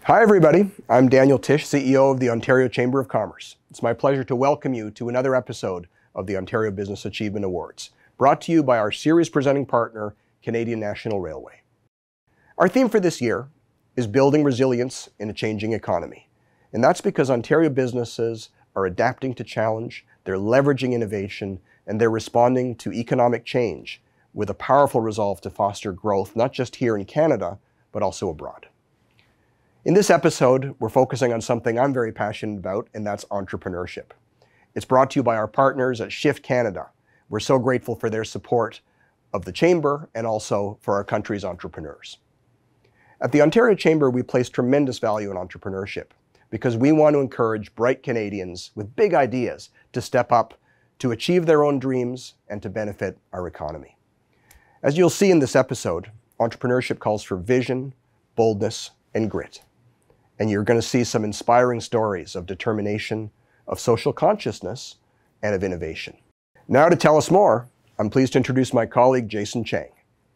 Hi everybody, I'm Daniel Tisch, CEO of the Ontario Chamber of Commerce. It's my pleasure to welcome you to another episode of the Ontario Business Achievement Awards, brought to you by our series presenting partner, Canadian National Railway. Our theme for this year is building resilience in a changing economy. And that's because Ontario businesses are adapting to challenge, they're leveraging innovation, and they're responding to economic change with a powerful resolve to foster growth, not just here in Canada, but also abroad. In this episode, we're focusing on something I'm very passionate about, and that's entrepreneurship. It's brought to you by our partners at Shift Canada. We're so grateful for their support of the Chamber and also for our country's entrepreneurs. At the Ontario Chamber, we place tremendous value in entrepreneurship because we want to encourage bright Canadians with big ideas to step up, to achieve their own dreams, and to benefit our economy. As you'll see in this episode, entrepreneurship calls for vision, boldness, and grit. And you're going to see some inspiring stories of determination, of social consciousness, and of innovation. Now to tell us more, I'm pleased to introduce my colleague, Jason Chang.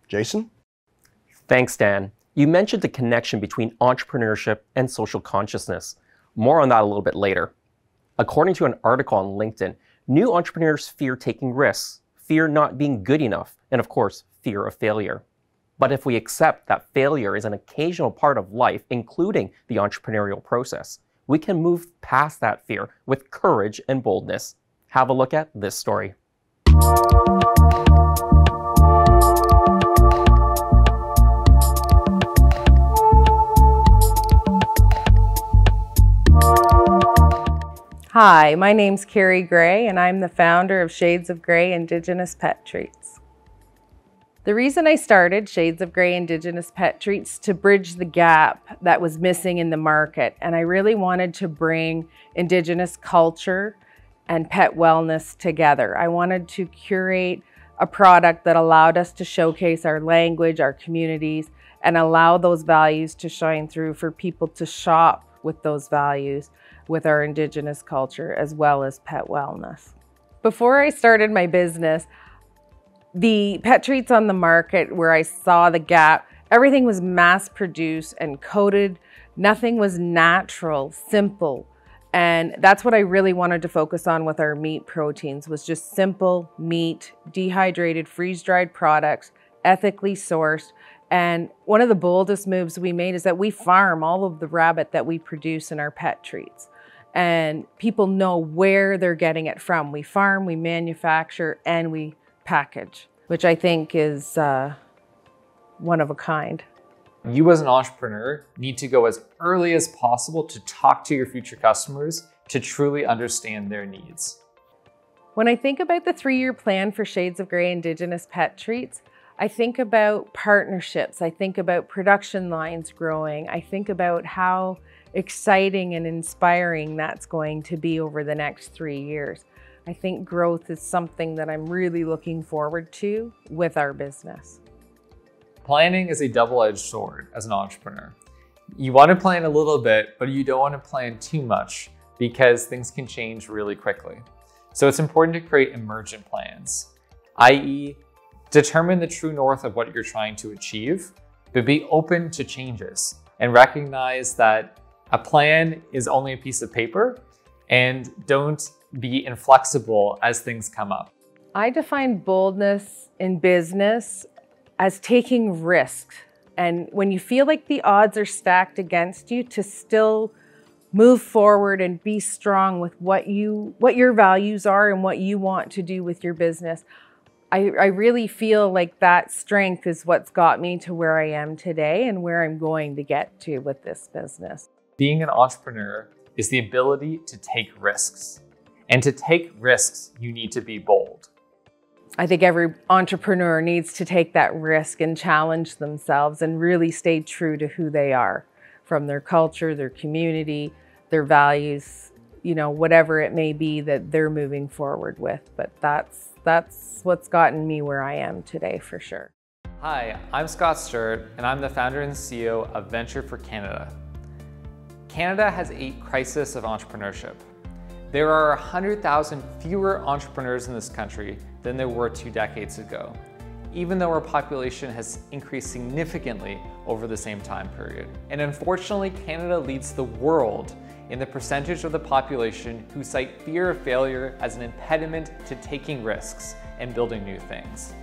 Jason? Thanks, Dan. You mentioned the connection between entrepreneurship and social consciousness. More on that a little bit later. According to an article on LinkedIn, new entrepreneurs fear taking risks, fear not being good enough, and of course, fear of failure. But if we accept that failure is an occasional part of life, including the entrepreneurial process, we can move past that fear with courage and boldness. Have a look at this story. Hi, my name's Carrie Gray, and I'm the founder of Shades of Grey Indigenous Pet Treats. The reason I started Shades of Grey Indigenous Pet Treats to bridge the gap that was missing in the market, and I really wanted to bring Indigenous culture and pet wellness together. I wanted to curate a product that allowed us to showcase our language, our communities, and allow those values to shine through for people to shop with those values, with our Indigenous culture, as well as pet wellness. Before I started my business, the pet treats on the market where I saw the gap, everything was mass produced and coated. Nothing was natural, simple. And that's what I really wanted to focus on with our meat proteins, was just simple meat, dehydrated, freeze-dried products, ethically sourced. And one of the boldest moves we made is that we farm all of the rabbit that we produce in our pet treats. And people know where they're getting it from. We farm, we manufacture, and we package, which I think is one of a kind. You as an entrepreneur need to go as early as possible to talk to your future customers to truly understand their needs. When I think about the 3-year plan for Shades of Grey Indigenous Pet Treats, I think about partnerships. I think about production lines growing. I think about how exciting and inspiring that's going to be over the next 3 years. I think growth is something that I'm really looking forward to with our business. Planning is a double-edged sword as an entrepreneur. You want to plan a little bit, but you don't want to plan too much because things can change really quickly. So it's important to create emergent plans, i.e., determine the true north of what you're trying to achieve, but be open to changes and recognize that a plan is only a piece of paper, and don't be inflexible as things come up. I define boldness in business as taking risks. And when you feel like the odds are stacked against you, to still move forward and be strong with what your values are and what you want to do with your business. I really feel like that strength is what's got me to where I am today and where I'm going to get to with this business. Being an entrepreneur is the ability to take risks. And to take risks, you need to be bold. I think every entrepreneur needs to take that risk and challenge themselves and really stay true to who they are, from their culture, their community, their values, you know, whatever it may be that they're moving forward with. But that's what's gotten me where I am today for sure. Hi, I'm Scott Stewart, and I'm the founder and CEO of Venture for Canada. Canada has a crisis of entrepreneurship. There are 100,000 fewer entrepreneurs in this country than there were 2 decades ago. even though our population has increased significantly over the same time period. And unfortunately, Canada leads the world in the percentage of the population who cite fear of failure as an impediment to taking risks and building new things.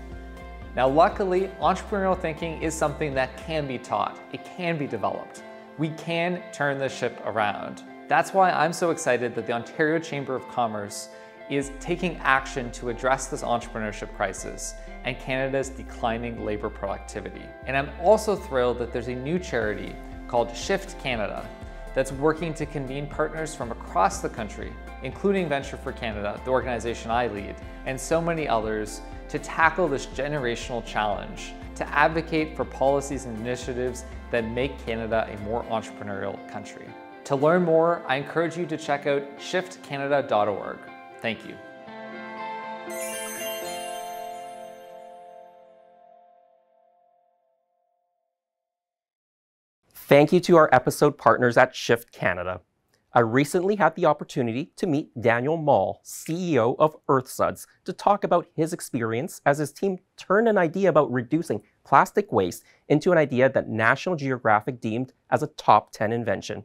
Now, luckily, entrepreneurial thinking is something that can be taught. It can be developed. We can turn the ship around. That's why I'm so excited that the Ontario Chamber of Commerce is taking action to address this entrepreneurship crisis and Canada's declining labor productivity. And I'm also thrilled that there's a new charity called Shift Canada that's working to convene partners from across the country, including Venture for Canada, the organization I lead, and so many others, to tackle this generational challenge, to advocate for policies and initiatives that make Canada a more entrepreneurial country. To learn more, I encourage you to check out shiftcanada.org. Thank you. Thank you to our episode partners at Shift Canada. I recently had the opportunity to meet Daniel Mall, CEO of EarthSuds, to talk about his experience as his team turned an idea about reducing plastic waste into an idea that National Geographic deemed as a top 10 invention.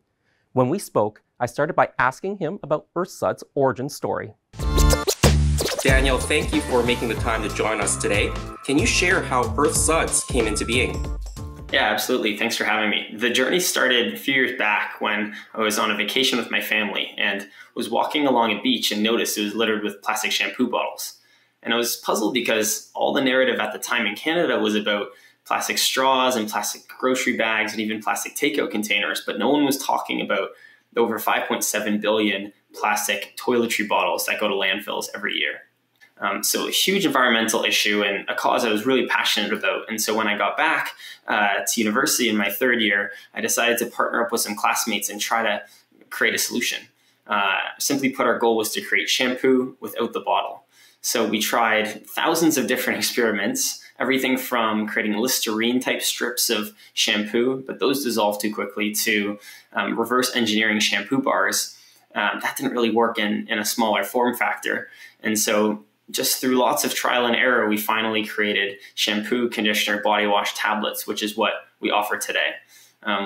When we spoke, I started by asking him about EarthSuds' origin story. Daniel, thank you for making the time to join us today. Can you share how EarthSuds came into being? Yeah, absolutely. Thanks for having me. The journey started a few years back when I was on a vacation with my family and was walking along a beach and noticed it was littered with plastic shampoo bottles. And I was puzzled because all the narrative at the time in Canada was about plastic straws and plastic grocery bags and even plastic takeout containers, but no one was talking about the over 5.7 billion plastic toiletry bottles that go to landfills every year. So a huge environmental issue and a cause I was really passionate about. And so when I got back to university in my third year, I decided to partner up with some classmates and try to create a solution. Simply put, our goal was to create shampoo without the bottle. So we tried thousands of different experiments, everything from creating Listerine type strips of shampoo, but those dissolved too quickly, to reverse engineering shampoo bars. That didn't really work in a smaller form factor. And so just through lots of trial and error, we finally created shampoo, conditioner, body wash tablets, which is what we offer today.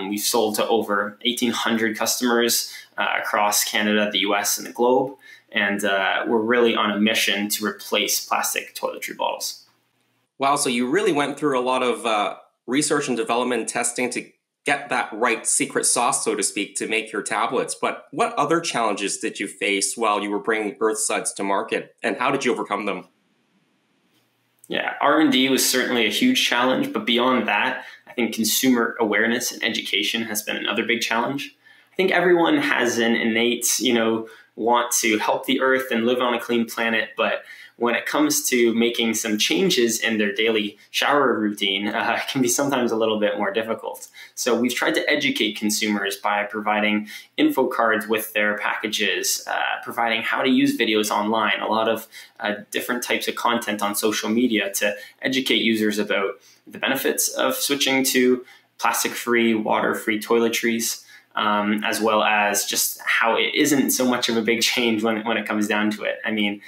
We've sold to over 1,800 customers across Canada, the US, and the globe. And we're really on a mission to replace plastic toiletry bottles. Wow, so you really went through a lot of research and development and testing to get that right secret sauce, so to speak, to make your tablets. But what other challenges did you face while you were bringing EarthSuds to market, and how did you overcome them? Yeah, R&D was certainly a huge challenge, but beyond that, I think consumer awareness and education has been another big challenge. I think everyone has an innate, want to help the earth and live on a clean planet, but when it comes to making some changes in their daily shower routine, it can be sometimes a little bit more difficult. So we've tried to educate consumers by providing info cards with their packages, providing how to use videos online, a lot of different types of content on social media to educate users about the benefits of switching to plastic-free, water-free toiletries, as well as just how it isn't so much of a big change when it comes down to it. I mean,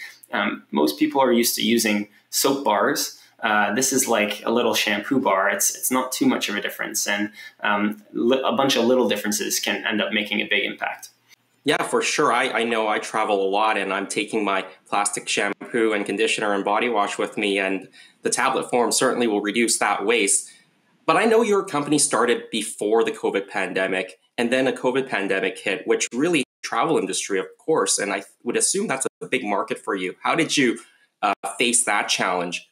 most people are used to using soap bars. This is like a little shampoo bar. It's not too much of a difference, and a bunch of little differences can end up making a big impact. Yeah, for sure. I know I travel a lot, and I'm taking my plastic shampoo and conditioner and body wash with me, and the tablet form certainly will reduce that waste. But I know your company started before the COVID pandemic, and then a COVID pandemic hit, which really travel industry, of course, and I would assume that's a big market for you. How did you face that challenge?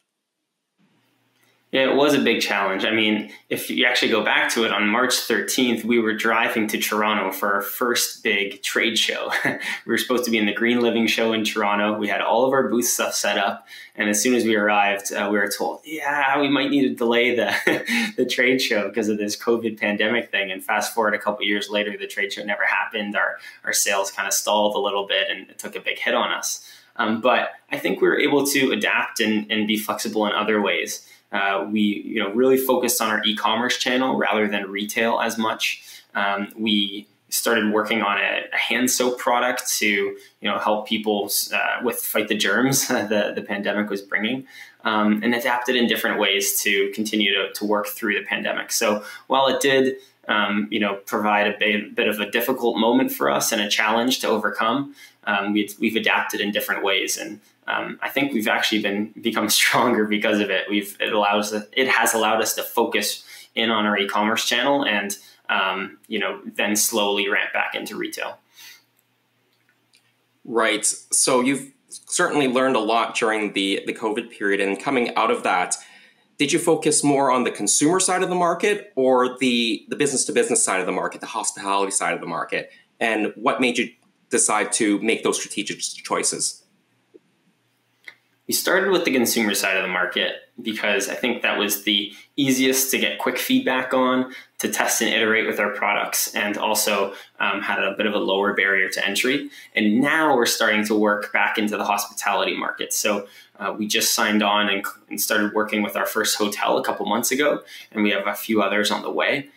Yeah, it was a big challenge. I mean, if you actually go back to it, on March 13th, we were driving to Toronto for our first big trade show. We were supposed to be in the Green Living Show in Toronto. We had all of our booth stuff set up. And as soon as we arrived, we were told, yeah, we might need to delay the trade show because of this COVID pandemic thing. And fast forward a couple of years later, the trade show never happened. Our sales kind of stalled a little bit, and it took a big hit on us. But I think we were able to adapt and be flexible in other ways. We really focused on our e-commerce channel rather than retail as much. We started working on a hand soap product to help people with fight the germs the pandemic was bringing, and adapted in different ways to continue to work through the pandemic. So while it did provide a bit of a difficult moment for us and a challenge to overcome, we've adapted in different ways, and I think we've actually become stronger because of it. It has allowed us to focus in on our e-commerce channel and then slowly ramp back into retail. Right. So you've certainly learned a lot during the COVID period, and coming out of that, did you focus more on the consumer side of the market or the business to business side of the market, the hospitality side of the market? And what made you decide to make those strategic choices? We started with the consumer side of the market because I think that was the easiest to get quick feedback on, to test and iterate with our products, and also had a bit of a lower barrier to entry. And now we're starting to work back into the hospitality market. So we just signed on and started working with our first hotel a couple months ago, and we have a few others on the way.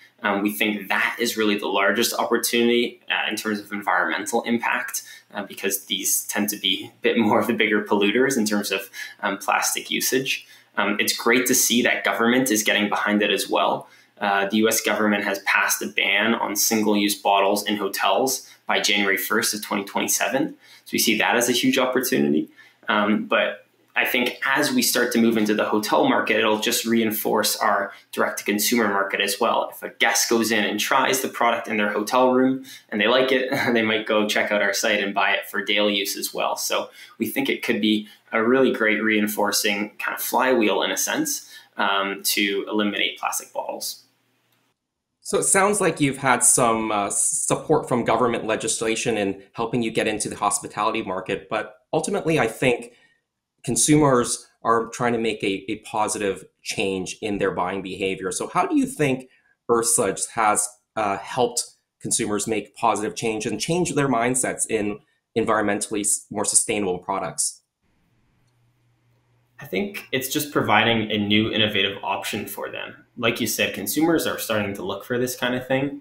We think that is really the largest opportunity in terms of environmental impact, because these tend to be a bit more of the bigger polluters in terms of plastic usage. It's great to see that government is getting behind it as well. The US government has passed a ban on single-use bottles in hotels by January 1st of 2027. So we see that as a huge opportunity. But I think as we start to move into the hotel market, it'll just reinforce our direct-to-consumer market as well. If a guest goes in and tries the product in their hotel room and they like it, they might go check out our site and buy it for daily use as well. So we think it could be a really great reinforcing kind of flywheel in a sense to eliminate plastic bottles. So it sounds like you've had some support from government legislation in helping you get into the hospitality market, but ultimately I think consumers are trying to make a positive change in their buying behavior. So how do you think Earthsuds has helped consumers make positive change and change their mindsets in environmentally more sustainable products? I think it's just providing a new innovative option for them. Like you said, consumers are starting to look for this kind of thing.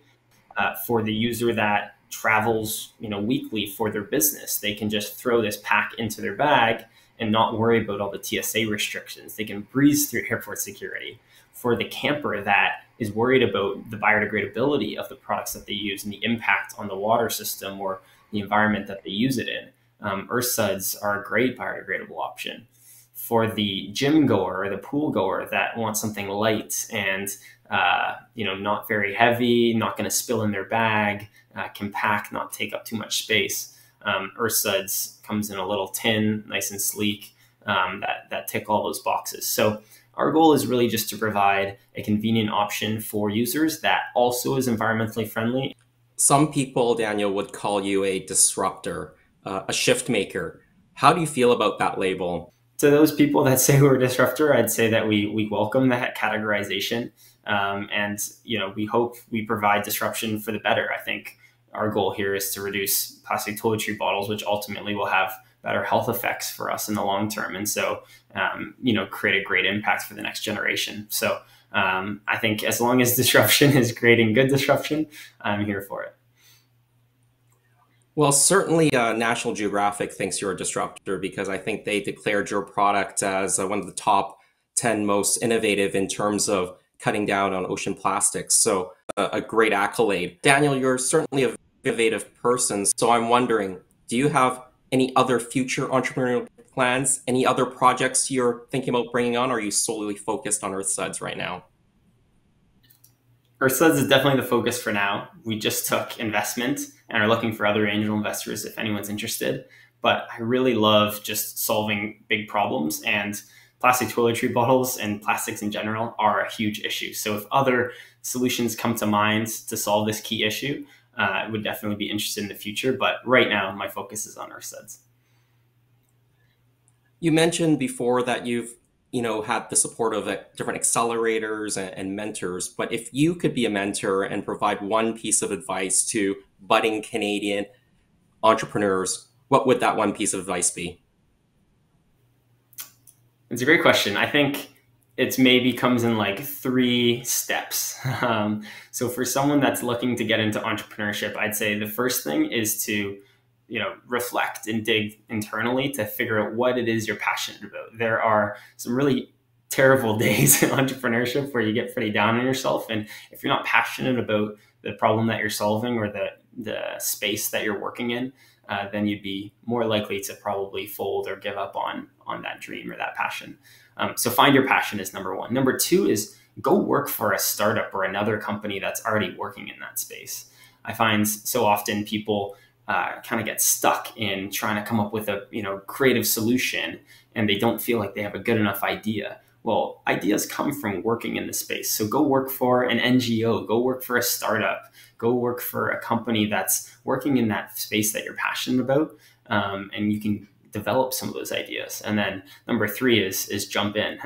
For the user that travels weekly for their business, they can just throw this pack into their bag and not worry about all the TSA restrictions. They can breeze through airport security. For the camper that is worried about the biodegradability of the products that they use and the impact on the water system or the environment that they use it in, Earthsuds are a great biodegradable option. For the gym goer or the pool goer that wants something light and not very heavy, not going to spill in their bag, compact, not take up too much space, Earthsuds comes in a little tin, nice and sleek, that tick all those boxes. So our goal is really just to provide a convenient option for users that also is environmentally friendly. Some people, Daniel, would call you a disruptor, a shift maker. How do you feel about that label? To those people that say we're a disruptor, I'd say that we welcome that categorization. And we hope we provide disruption for the better. I think our goal here is to reduce plastic toiletry bottles, which ultimately will have better health effects for us in the long term. And so, create a great impact for the next generation. So I think as long as disruption is creating good disruption, I'm here for it. Well, certainly National Geographic thinks you're a disruptor because I think they declared your product as one of the top 10 most innovative in terms of cutting down on ocean plastics. So a great accolade. Daniel, you're certainly a innovative person. So I'm wondering, do you have any other future entrepreneurial plans? Any other projects you're thinking about bringing on? Or are you solely focused on Earthsuds right now? Earthsuds is definitely the focus for now. We just took investment and are looking for other angel investors if anyone's interested. But I really love just solving big problems, and plastic toiletry bottles and plastics in general are a huge issue. So if other solutions come to mind to solve this key issue, I would definitely be interested in the future. But right now, my focus is on Earthsuds. You mentioned before that you've had the support of different accelerators and mentors, but if you could be a mentor and provide one piece of advice to budding Canadian entrepreneurs, what would that one piece of advice be? It's a great question. I think it's maybe comes in like 3 steps. So for someone that's looking to get into entrepreneurship, I'd say the first thing is to, reflect and dig internally to figure out what it is you're passionate about. There are some really terrible days in entrepreneurship where you get pretty down on yourself. And if you're not passionate about the problem that you're solving or the space that you're working in, then you'd be more likely to probably fold or give up on that dream or that passion. So find your passion is number 1. Number 2 is go work for a startup or another company that's already working in that space. I find so often people kind of get stuck in trying to come up with a creative solution, and they don't feel like they have a good enough idea. Well, ideas come from working in the space. So go work for an NGO, go work for a startup, go work for a company that's working in that space that you're passionate about, and you can develop some of those ideas. And then number 3 is jump in.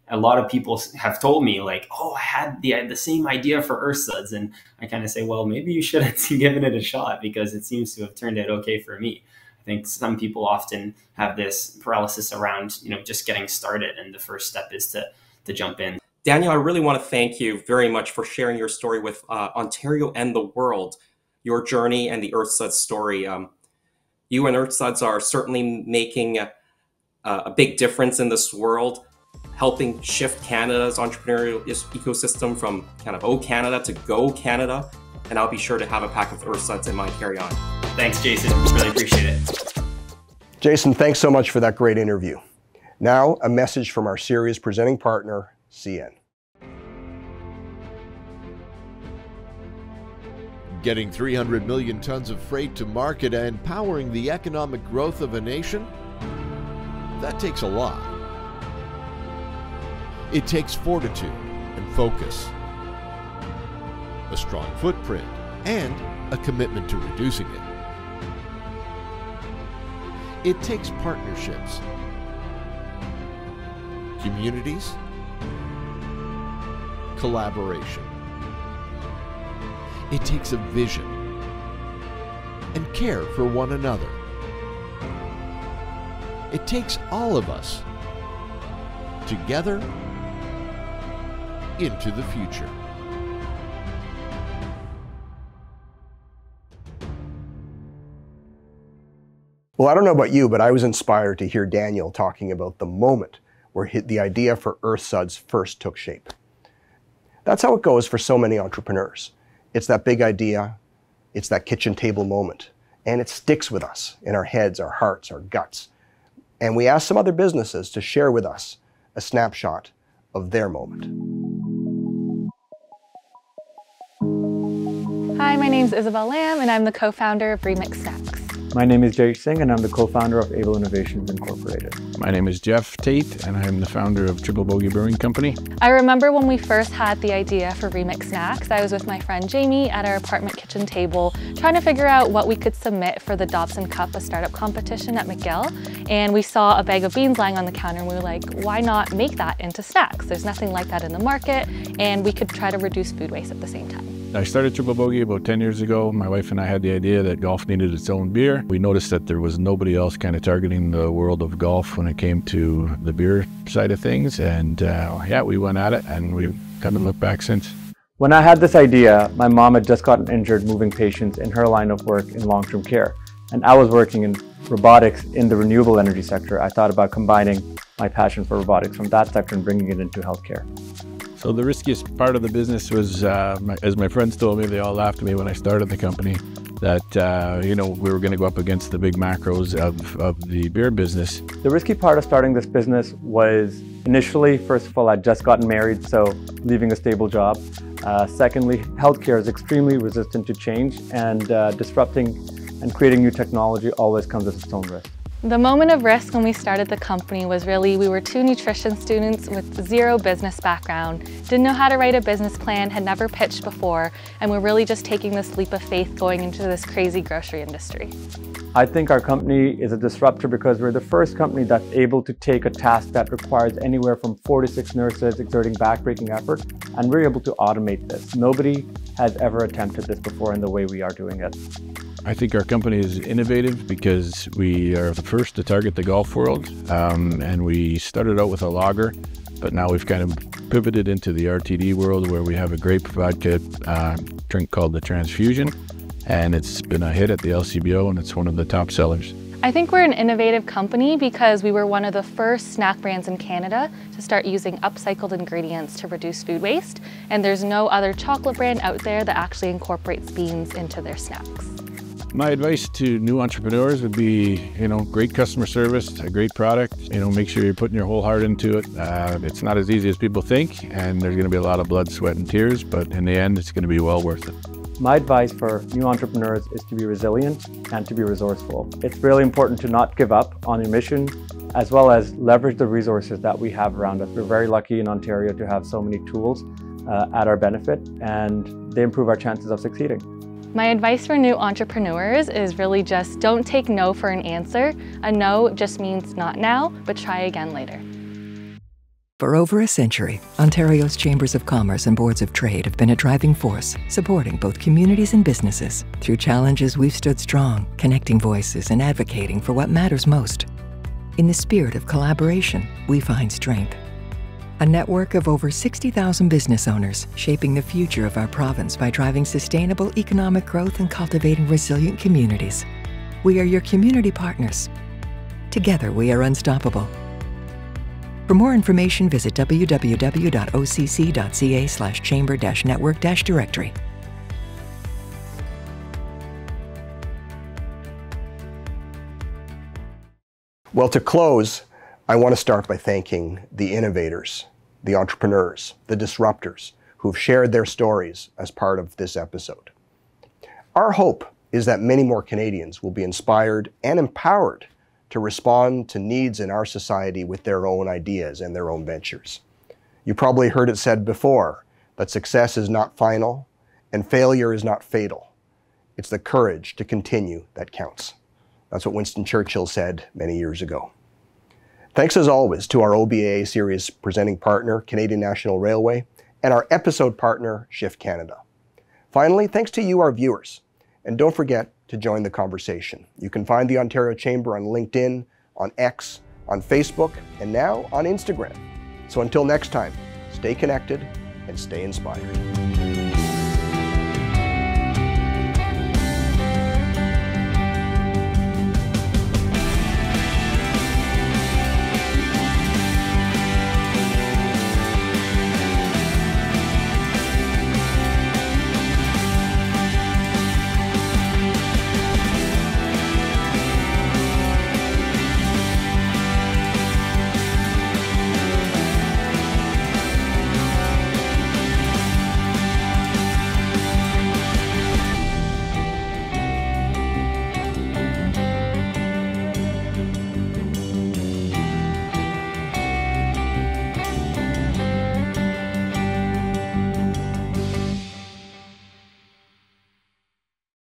A lot of people have told me like, oh, I had the same idea for Earthsuds. And I kind of say, well, maybe you should have given it a shot, because it seems to have turned out okay for me. I think some people often have this paralysis around, just getting started. And the first step is to jump in. Daniel, I really want to thank you very much for sharing your story with Ontario and the world, your journey and the Earthsuds story. You and Earthsuds are certainly making a big difference in this world, helping shift Canada's entrepreneurial ecosystem from kind of Oh Canada to Go Canada. And I'll be sure to have a pack of Earthsuds in my carry-on. Thanks, Jason. Really appreciate it. Jason, thanks so much for that great interview. Now, a message from our series presenting partner, CN. Getting 300 million tons of freight to market and powering the economic growth of a nation, that takes a lot. It takes fortitude and focus, a strong footprint, and a commitment to reducing it. It takes partnerships, communities, collaboration. It takes a vision and care for one another. It takes all of us together into the future. Well, I don't know about you, but I was inspired to hear Daniel talking about the moment where the idea for Earthsuds first took shape. That's how it goes for so many entrepreneurs. It's that big idea, it's that kitchen table moment, and it sticks with us in our heads, our hearts, our guts. And we asked some other businesses to share with us a snapshot of their moment. Hi, my name is Isabel Lam, and I'm the co-founder of Remix Snacks. My name is Jay Singh, and I'm the co-founder of Able Innovations Incorporated. My name is Jeff Tate, and I'm the founder of Triple Bogey Brewing Company. I remember when we first had the idea for Remix Snacks, I was with my friend Jamie at our apartment kitchen table trying to figure out what we could submit for the Dobson Cup, a startup competition at McGill. And we saw a bag of beans lying on the counter, and we were like, why not make that into snacks? There's nothing like that in the market, and we could try to reduce food waste at the same time. I started Triple Bogey about 10 years ago. My wife and I had the idea that golf needed its own beer. We noticed that there was nobody else kind of targeting the world of golf when it came to the beer side of things. And yeah, we went at it, and we've kind of looked back since. When I had this idea, my mom had just gotten injured moving patients in her line of work in long-term care. And I was working in robotics in the renewable energy sector. I thought about combining my passion for robotics from that sector and bringing it into healthcare. So the riskiest part of the business was, as my friends told me, they all laughed at me when I started the company, that we were going to go up against the big macros of the beer business. The risky part of starting this business was initially, first of all, I'd just gotten married, so leaving a stable job. Secondly, healthcare is extremely resistant to change, and disrupting and creating new technology always comes with its own risk. The moment of risk when we started the company was really, we were 2 nutrition students with 0 business background, didn't know how to write a business plan, had never pitched before, and we're really just taking this leap of faith going into this crazy grocery industry. I think our company is a disruptor because we're the first company that's able to take a task that requires anywhere from 4 to 6 nurses exerting backbreaking effort, and we're able to automate this. Nobody has ever attempted this before in the way we are doing it. I think our company is innovative because we are the first to target the golf world, and we started out with a lager, but now we've kind of pivoted into the RTD world where we have a grape vodka drink called the Transfusion, and it's been a hit at the LCBO and it's one of the top sellers. I think we're an innovative company because we were one of the first snack brands in Canada to start using upcycled ingredients to reduce food waste, and there's no other chocolate brand out there that actually incorporates beans into their snacks. My advice to new entrepreneurs would be, great customer service, a great product, make sure you're putting your whole heart into it. It's not as easy as people think, and there's going to be a lot of blood, sweat, and tears, but in the end, it's going to be well worth it. My advice for new entrepreneurs is to be resilient and to be resourceful. It's really important to not give up on your mission, as well as leverage the resources that we have around us. We're very lucky in Ontario to have so many tools at our benefit, and they improve our chances of succeeding. My advice for new entrepreneurs is really just don't take no for an answer. A no just means not now, but try again later. For over a century, Ontario's Chambers of Commerce and Boards of Trade have been a driving force, supporting both communities and businesses. Through challenges, we've stood strong, connecting voices and advocating for what matters most. In the spirit of collaboration, we find strength. A network of over 60,000 business owners shaping the future of our province by driving sustainable economic growth and cultivating resilient communities. We are your community partners. Together, we are unstoppable. For more information, visit www.occ.ca/chamber-network-directory. Well, to close, I want to start by thanking the innovators, the entrepreneurs, the disruptors who've shared their stories as part of this episode. Our hope is that many more Canadians will be inspired and empowered to respond to needs in our society with their own ideas and their own ventures. You probably heard it said before that success is not final and failure is not fatal. It's the courage to continue that counts. That's what Winston Churchill said many years ago. Thanks as always to our OBAA series presenting partner, Canadian National Railway, and our episode partner, Shift Canada. Finally, thanks to you, our viewers. And don't forget to join the conversation. You can find the Ontario Chamber on LinkedIn, on X, on Facebook, and now on Instagram. So until next time, stay connected and stay inspired.